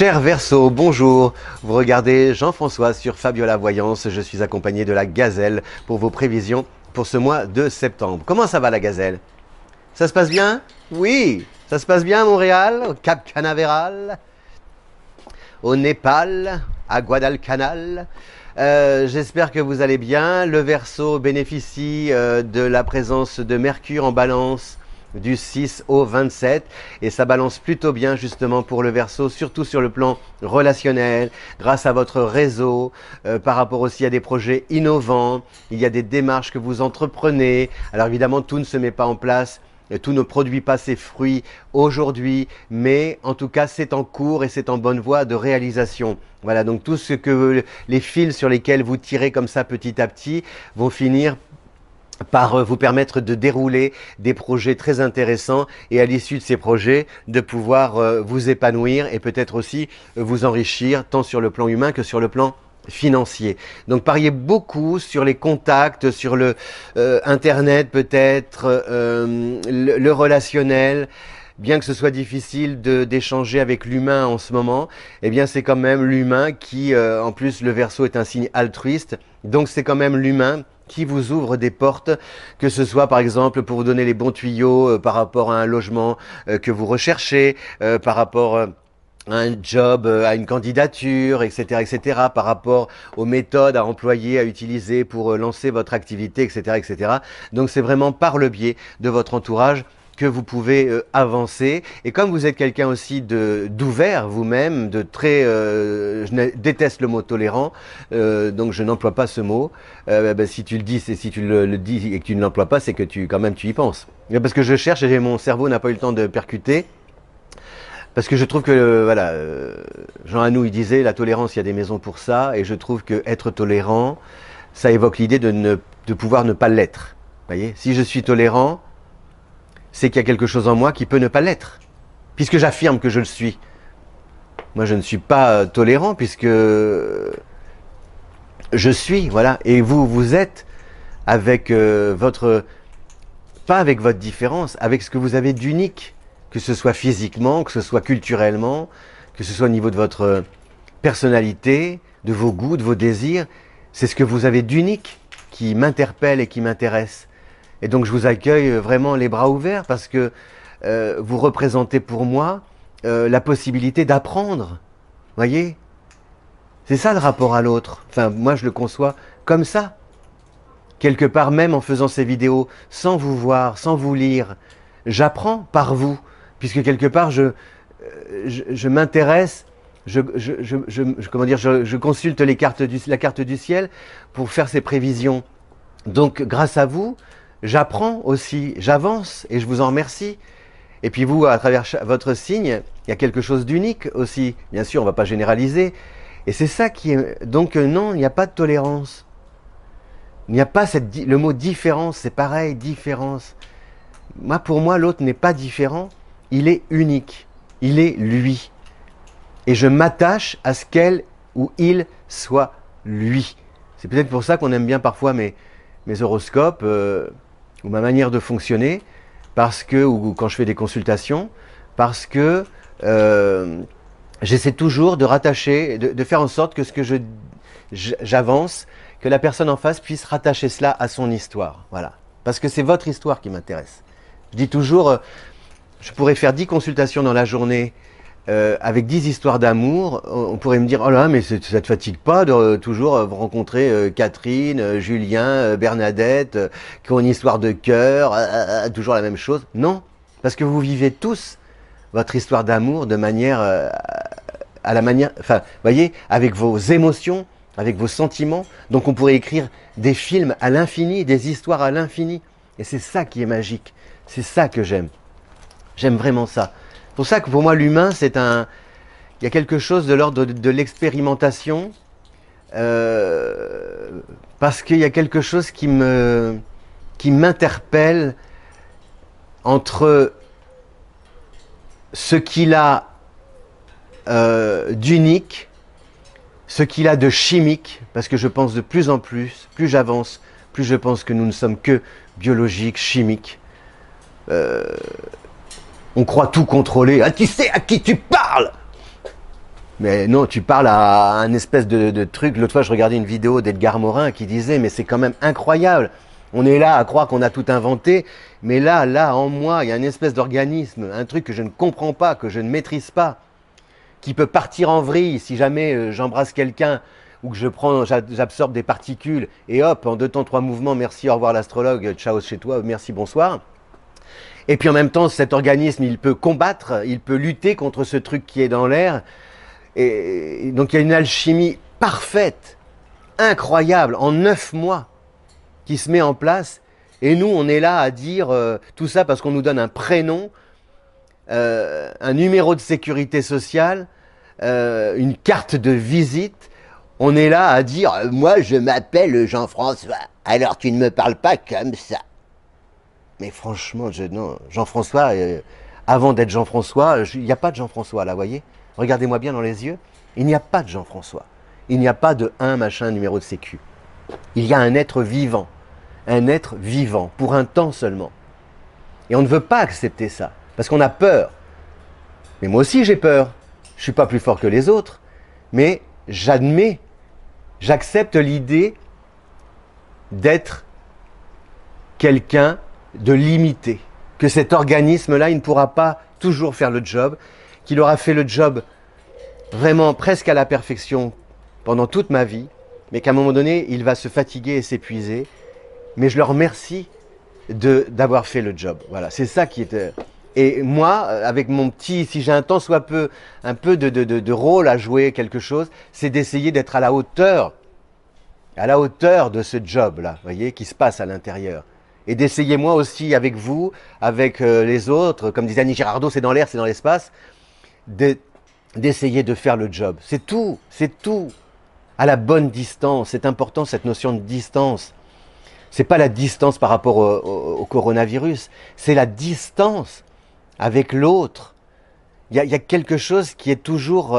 Cher Verseau, bonjour. Vous regardez Jean-François sur Fabiola Voyance. Je suis accompagné de la Gazelle pour vos prévisions pour ce mois de septembre. Comment ça va la Gazelle? Ça se passe bien? Oui, ça se passe bien à Montréal, au Cap Canaveral, au Népal, à Guadalcanal. J'espère que vous allez bien. Le Verseau bénéficie de la présence de Mercure en Balance du 6 au 27 et ça balance plutôt bien justement pour le Verseau, surtout sur le plan relationnel, grâce à votre réseau, par rapport aussi à des projets innovants. Il y a des démarches que vous entreprenez. Alors évidemment, tout ne se met pas en place. Tout ne produit pas ses fruits aujourd'hui, mais en tout cas, c'est en cours et c'est en bonne voie de réalisation. Voilà, donc tout ce que les fils sur lesquels vous tirez comme ça petit à petit vont finir par vous permettre de dérouler des projets très intéressants et à l'issue de ces projets, de pouvoir vous épanouir et peut-être aussi vous enrichir tant sur le plan humain que sur le plan financier. Donc pariez beaucoup sur les contacts, sur le internet peut-être, le relationnel. Bien que ce soit difficile d'échanger avec l'humain en ce moment, eh bien c'est quand même l'humain qui, en plus le Verseau est un signe altruiste, donc c'est quand même l'humain qui vous ouvre des portes, que ce soit par exemple pour vous donner les bons tuyaux par rapport à un logement que vous recherchez, par rapport à un job, à une candidature, etc., etc., par rapport aux méthodes à employer, à utiliser pour lancer votre activité, etc., etc. Donc c'est vraiment par le biais de votre entourage que vous pouvez avancer. Et comme vous êtes quelqu'un aussi d'ouvert vous-même, de très... je déteste le mot tolérant, donc je n'emploie pas ce mot. Si tu le dis, si tu le dis et que tu ne l'emploies pas, c'est que quand même tu y penses. Parce que je cherche et mon cerveau n'a pas eu le temps de percuter. Parce que je trouve que, voilà, Jean Anouilh il disait, la tolérance, il y a des maisons pour ça, et je trouve que être tolérant, ça évoque l'idée de pouvoir ne pas l'être. Voyez, si je suis tolérant, c'est qu'il y a quelque chose en moi qui peut ne pas l'être, puisque j'affirme que je le suis. Moi, je ne suis pas tolérant, puisque je suis, voilà, et vous, vous êtes avec pas avec votre différence, avec ce que vous avez d'unique, que ce soit physiquement, que ce soit culturellement, que ce soit au niveau de votre personnalité, de vos goûts, de vos désirs. C'est ce que vous avez d'unique qui m'interpelle et qui m'intéresse. Et donc je vous accueille vraiment les bras ouverts parce que vous représentez pour moi la possibilité d'apprendre. Voyez? C'est ça le rapport à l'autre. Enfin, moi je le conçois comme ça. Quelque part même en faisant ces vidéos, sans vous voir, sans vous lire, j'apprends par vous. Puisque quelque part je m'intéresse, comment dire, je consulte la carte du ciel pour faire ces prévisions. Donc grâce à vous, j'apprends aussi, j'avance et je vous en remercie. Et puis vous, à travers votre signe, il y a quelque chose d'unique aussi. Bien sûr, on ne va pas généraliser. Et c'est ça qui est... Donc non, il n'y a pas de tolérance. Il n'y a pas le mot différence, c'est pareil, différence. Moi, pour moi, l'autre n'est pas différent, il est unique. Il est lui. Et je m'attache à ce qu'elle ou il soit lui. C'est peut-être pour ça qu'on aime bien parfois mes horoscopes ou ma manière de fonctionner, parce que, ou quand je fais des consultations, parce que j'essaie toujours de rattacher, de faire en sorte que ce que j'avance, que la personne en face puisse rattacher cela à son histoire. Voilà. Parce que c'est votre histoire qui m'intéresse. Je dis toujours, je pourrais faire 10 consultations dans la journée avec 10 histoires d'amour. On pourrait me dire, oh là, mais ça te fatigue pas de toujours rencontrer Catherine, Julien, Bernadette, qui ont une histoire de cœur, toujours la même chose. Non, parce que vous vivez tous votre histoire d'amour de manière, à la manière, enfin, vous voyez, avec vos émotions, avec vos sentiments. Donc on pourrait écrire des films à l'infini, des histoires à l'infini. Et c'est ça qui est magique. C'est ça que j'aime. J'aime vraiment ça. C'est pour ça que pour moi, l'humain, c'est un... Il y a quelque chose de l'ordre de l'expérimentation. Parce qu'il y a quelque chose qui m'interpelle entre ce qu'il a d'unique, ce qu'il a de chimique, parce que je pense de plus en plus j'avance, plus je pense que nous ne sommes que biologiques, chimiques. On croit tout contrôler. Ah, tu sais à qui tu parles? Mais non, tu parles à un espèce de truc. L'autre fois, je regardais une vidéo d'Edgar Morin qui disait, mais c'est quand même incroyable. On est là à croire qu'on a tout inventé, mais là, en moi, il y a une espèce d'organisme, un truc que je ne comprends pas, que je ne maîtrise pas, qui peut partir en vrille si jamais j'embrasse quelqu'un ou que j'absorbe des particules, et hop, en 2 temps, 3 mouvements, merci, au revoir l'astrologue, ciao chez toi, merci, bonsoir. Et puis en même temps, cet organisme, il peut combattre, il peut lutter contre ce truc qui est dans l'air. Et donc il y a une alchimie parfaite, incroyable, en 9 mois, qui se met en place. Et nous, on est là à dire tout ça parce qu'on nous donne un prénom, un numéro de sécurité sociale, une carte de visite. On est là à dire « Moi, je m'appelle Jean-François, alors tu ne me parles pas comme ça. » Mais franchement, non, Jean-François, avant d'être Jean-François, il n'y a pas de Jean-François là, vous voyez? Regardez-moi bien dans les yeux, il n'y a pas de Jean-François. Il n'y a pas de un machin numéro de sécu. Il y a un être vivant, pour un temps seulement. Et on ne veut pas accepter ça, parce qu'on a peur. Mais moi aussi j'ai peur. Je ne suis pas plus fort que les autres, mais j'admets, j'accepte l'idée d'être quelqu'un de limité, que cet organisme-là, il ne pourra pas toujours faire le job, qu'il aura fait le job vraiment presque à la perfection pendant toute ma vie, mais qu'à un moment donné, il va se fatiguer et s'épuiser. Mais je le remercie d'avoir fait le job. Voilà, c'est ça qui est... Et moi, avec mon petit, si j'ai un tant soit peu, un peu de rôle à jouer, quelque chose, c'est d'essayer d'être à la hauteur de ce job-là, vous voyez, qui se passe à l'intérieur. Et d'essayer moi aussi avec vous, avec les autres, comme disait Annie Girardot, c'est dans l'air, c'est dans l'espace, d'essayer de faire le job. C'est tout, à la bonne distance. C'est important cette notion de distance. C'est pas la distance par rapport au coronavirus, c'est la distance avec l'autre. Il y a quelque chose qui est toujours...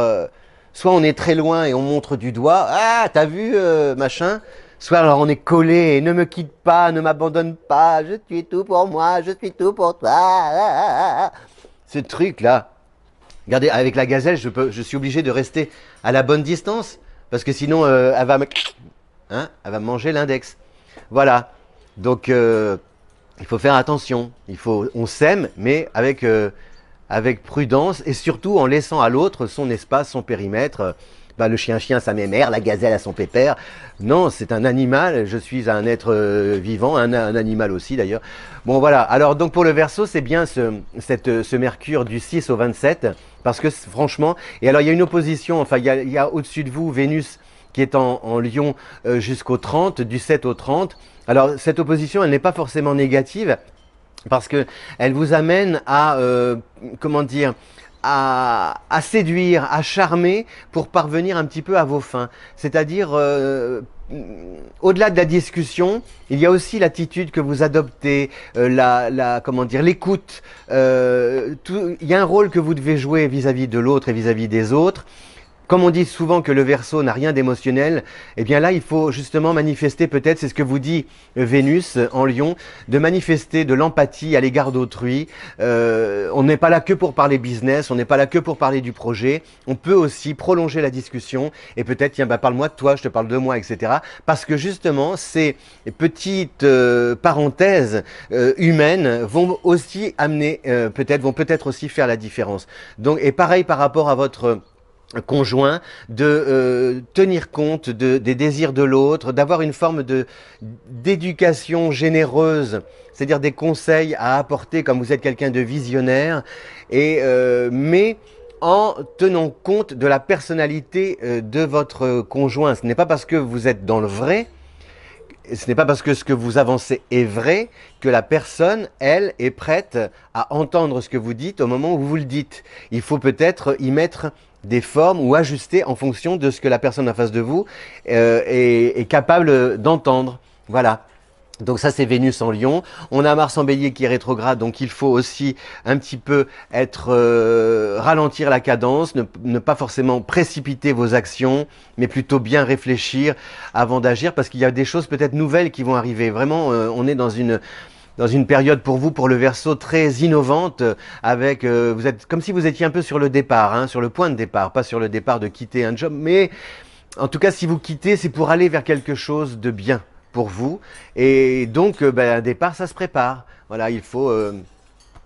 soit on est très loin et on montre du doigt, « Ah, t'as vu, machin ?» Soit alors on est collé et « Ne me quitte pas, ne m'abandonne pas, je suis tout pour moi, je suis tout pour toi. » Ce truc-là, regardez, avec la gazelle, je suis obligé de rester à la bonne distance, parce que sinon, elle va me manger l'index. Voilà, donc il faut faire attention, on s'aime, mais avec prudence, et surtout en laissant à l'autre son espace, son périmètre. Le chien, sa mémère, la gazelle a son pépère. Non, c'est un animal, je suis un être vivant, un animal aussi d'ailleurs. Bon voilà, alors donc pour le Verseau, c'est bien ce Mercure du 6 au 27, parce que franchement, et alors il y a une opposition, enfin il y a au-dessus de vous Vénus qui est en Lion jusqu'au 30, du 7 au 30. Alors cette opposition, elle n'est pas forcément négative, parce que elle vous amène à, comment dire, à séduire, à charmer pour parvenir un petit peu à vos fins. C'est-à-dire, au-delà de la discussion, il y a aussi l'attitude que vous adoptez, comment dire, l'écoute. Il y a un rôle que vous devez jouer vis-à-vis de l'autre et vis-à-vis des autres. Comme on dit souvent que le Verseau n'a rien d'émotionnel, eh bien là, il faut justement manifester, peut-être, c'est ce que vous dit Vénus en Lion, de manifester de l'empathie à l'égard d'autrui. On n'est pas là que pour parler business, on n'est pas là que pour parler du projet. On peut aussi prolonger la discussion et peut-être, tiens, parle-moi de toi, je te parle de moi, etc. Parce que justement, ces petites parenthèses humaines vont aussi amener, vont peut-être aussi faire la différence. Donc, et pareil par rapport à votre conjoint, de tenir compte des désirs de l'autre, d'avoir une forme d'éducation généreuse, c'est-à-dire des conseils à apporter comme vous êtes quelqu'un de visionnaire, mais en tenant compte de la personnalité de votre conjoint. Ce n'est pas parce que vous êtes dans le vrai, ce n'est pas parce que ce que vous avancez est vrai que la personne, elle, est prête à entendre ce que vous dites au moment où vous le dites. Il faut peut-être y mettre des formes ou ajuster en fonction de ce que la personne en face de vous est capable d'entendre. Voilà. Donc ça, c'est Vénus en Lion. On a Mars en Bélier qui est rétrograde, donc il faut aussi un petit peu ralentir la cadence, ne pas forcément précipiter vos actions, mais plutôt bien réfléchir avant d'agir, parce qu'il y a des choses peut-être nouvelles qui vont arriver. Vraiment, on est dans dans une période pour vous, pour le Verseau, très innovante, avec, vous êtes comme si vous étiez un peu sur le départ, hein, sur le point de départ, pas sur le départ de quitter un job, mais en tout cas, si vous quittez, c'est pour aller vers quelque chose de bien pour vous. Et donc, un départ, ça se prépare. Voilà, il faut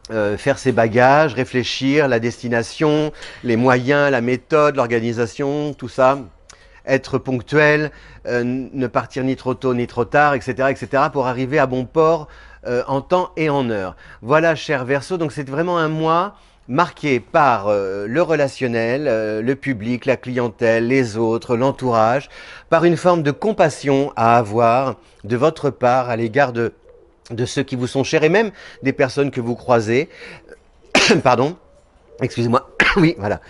faire ses bagages, réfléchir, la destination, les moyens, la méthode, l'organisation, tout ça. Être ponctuel, ne partir ni trop tôt ni trop tard, etc., pour arriver à bon port en temps et en heure. Voilà, cher Verseau, donc c'est vraiment un mois marqué par le relationnel, le public, la clientèle, les autres, l'entourage, par une forme de compassion à avoir de votre part à l'égard de ceux qui vous sont chers et même des personnes que vous croisez. Pardon, excusez-moi, oui, voilà.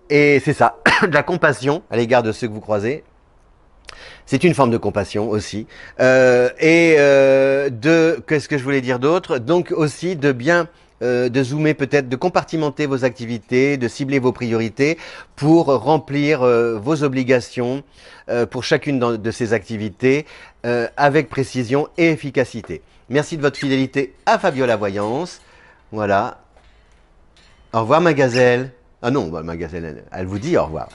Et c'est ça, de la compassion à l'égard de ceux que vous croisez. C'est une forme de compassion aussi. Qu'est-ce que je voulais dire d'autre? Donc aussi de bien de zoomer peut-être, de compartimenter vos activités, de cibler vos priorités pour remplir vos obligations pour chacune de ces activités avec précision et efficacité. Merci de votre fidélité à Fabiola Voyance. Voilà. Au revoir ma gazelle. Ah non, ma gazelle, elle vous dit au revoir.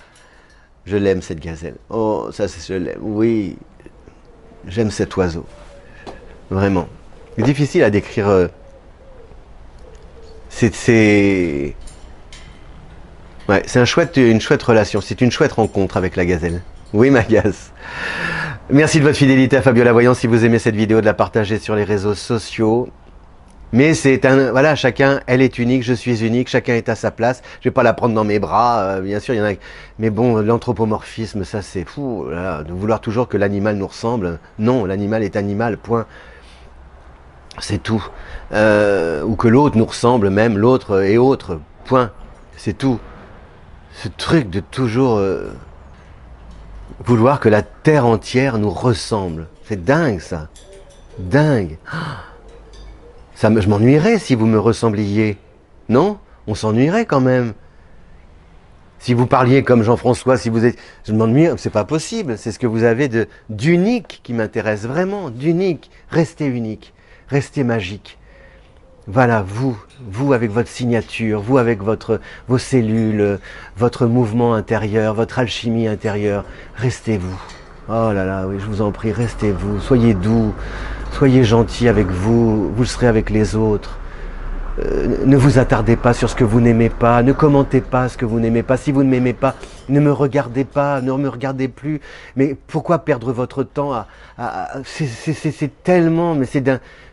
Je l'aime cette gazelle. Oh, ça je l'aime. Oui, j'aime cet oiseau. Vraiment. C'est difficile à décrire. C'est ouais, c'est une chouette relation. C'est une chouette rencontre avec la gazelle. Oui, ma gaze. Merci de votre fidélité à Fabiola Voyance. Si vous aimez cette vidéo, de la partager sur les réseaux sociaux. Mais c'est un, voilà, chacun, elle est unique, je suis unique, chacun est à sa place. Je vais pas la prendre dans mes bras, bien sûr, il y en a. Mais bon, l'anthropomorphisme, ça c'est fou, là, de vouloir toujours que l'animal nous ressemble. Non, l'animal est animal, point. C'est tout. Ou que l'autre nous ressemble, même l'autre et autre, point. C'est tout. Ce truc de toujours vouloir que la terre entière nous ressemble. C'est dingue ça. Dingue. Je m'ennuierais si vous me ressembliez. Non? On s'ennuierait quand même. Si vous parliez comme Jean-François, si vous êtes... Je m'ennuie, c'est pas possible. C'est ce que vous avez d'unique qui m'intéresse vraiment. D'unique. Restez unique. Restez magique. Voilà, vous avec votre signature, vous avec vos cellules, votre mouvement intérieur, votre alchimie intérieure. Restez vous. Oh là là, oui, je vous en prie, restez vous. Soyez doux. Soyez gentil avec vous, vous le serez avec les autres. Ne vous attardez pas sur ce que vous n'aimez pas, ne commentez pas ce que vous n'aimez pas. Si vous ne m'aimez pas, ne me regardez pas, ne me regardez plus. Mais pourquoi perdre votre temps c'est tellement, mais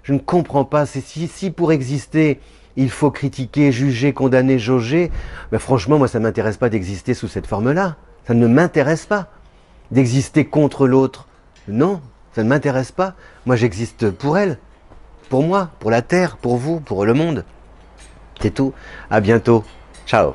je ne comprends pas. Si pour exister, il faut critiquer, juger, condamner, jauger, mais franchement, moi, ça ne m'intéresse pas d'exister sous cette forme-là. Ça ne m'intéresse pas d'exister contre l'autre. Non. Ça ne m'intéresse pas. Moi, j'existe pour elle, pour moi, pour la Terre, pour vous, pour le monde. C'est tout. À bientôt. Ciao.